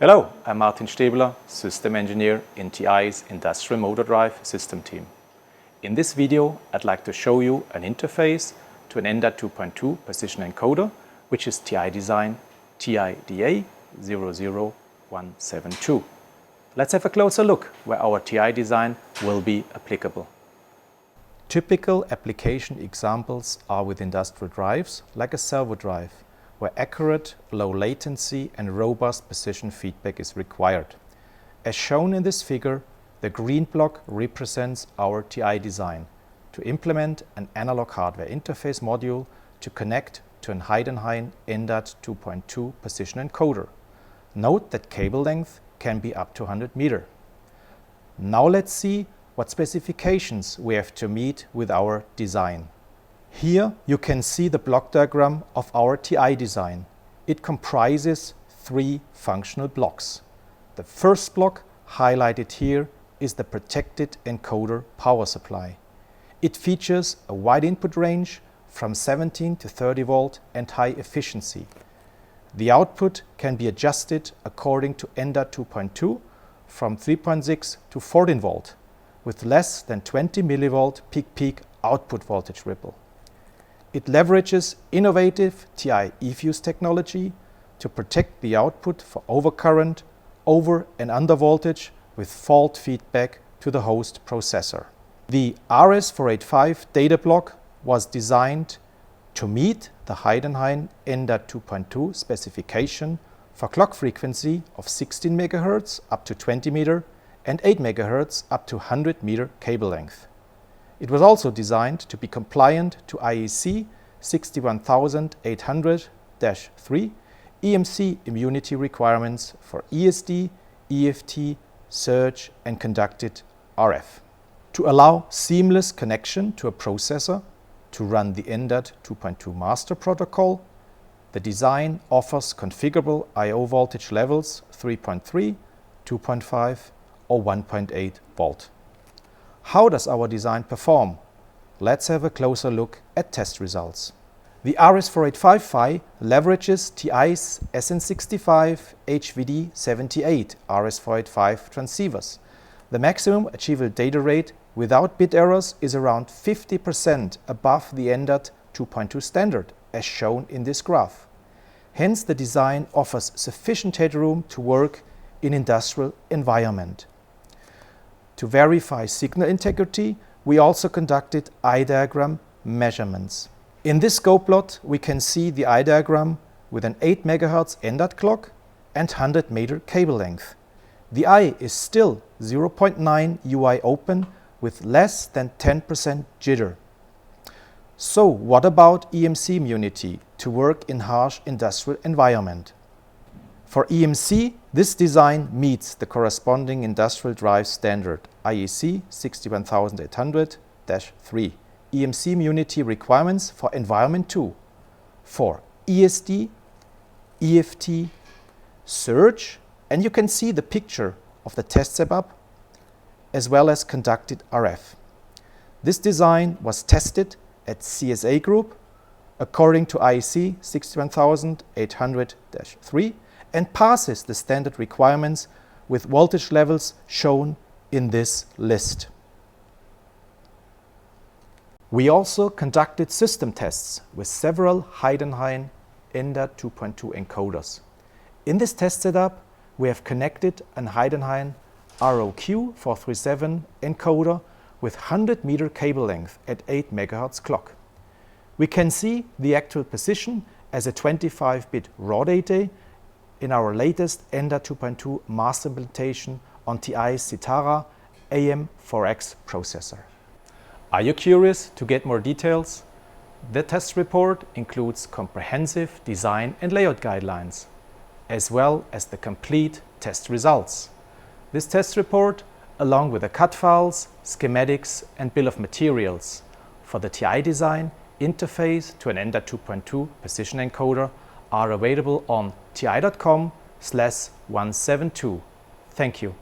Hello, I'm Martin Stäbler, System Engineer in TI's Industrial Motor Drive System Team. In this video, I'd like to show you an interface to an EnDat 2.2 position encoder, which is TI design TI-DA 00172. Let's have a closer look where our TI design will be applicable. Typical application examples are with industrial drives, like a servo drive, where accurate, low latency and robust position feedback is required. As shown in this figure, the green block represents our TI design to implement an analog hardware interface module to connect to an HEIDENHAIN EnDat 2.2 position encoder. Note that cable length can be up to 100 meters. Now let's see what specifications we have to meet with our design. Here you can see the block diagram of our TI design. It comprises 3 functional blocks. The first block, highlighted here, is the protected encoder power supply. It features a wide input range from 17 to 30 volt and high efficiency. The output can be adjusted according to EnDat 2.2 from 3.6 to 14 volt with less than 20 millivolt peak-peak output voltage ripple. It leverages innovative TI eFuse technology to protect the output for overcurrent, over and under voltage with fault feedback to the host processor. The RS485 data block was designed to meet the HEIDENHAIN EnDat 2.2 specification for clock frequency of 16 MHz up to 20 meter and 8 MHz up to 100 meter cable length. It was also designed to be compliant to IEC 61800-3 EMC Immunity requirements for ESD, EFT, surge and conducted RF. To allow seamless connection to a processor to run the EnDat 2.2 master protocol, the design offers configurable I/O voltage levels 3.3, 2.5 or 1.8 volt. How does our design perform? Let's have a closer look at test results. The RS485 PHY leverages TI's SN65 HVD78 RS485 transceivers. The maximum achievable data rate without bit errors is around 50% above the EnDat 2.2 standard, as shown in this graph. Hence, the design offers sufficient headroom to work in industrial environment. To verify signal integrity, we also conducted I-diagram measurements. In this scope plot, we can see the I-diagram with an 8 MHz EnDat clock and 100 meter cable length. The I is still 0.9 UI open with less than 10% jitter. So what about EMC Immunity to work in harsh industrial environment? For EMC, this design meets the corresponding industrial drive standard IEC 61800-3 EMC Immunity requirements for environment 2 for ESD, EFT, surge, and you can see the picture of the test setup as well as conducted RF. This design was tested at CSA Group according to IEC 61800-3 and passes the standard requirements with voltage levels shown in this list. We also conducted system tests with several HEIDENHAIN EnDat 2.2 encoders. In this test setup, we have connected an HEIDENHAIN ROQ437 encoder with 100 meter cable length at 8 MHz clock. We can see the actual position as a 25-bit raw data in our latest EnDat 2.2 master implementation on TI's Citara AM4X processor. Are you curious to get more details? The test report includes comprehensive design and layout guidelines, as well as the complete test results. This test report, along with the CAD files, schematics and bill of materials for the TI design interface to an EnDat 2.2 position encoder are available on ti.com/172. Thank you.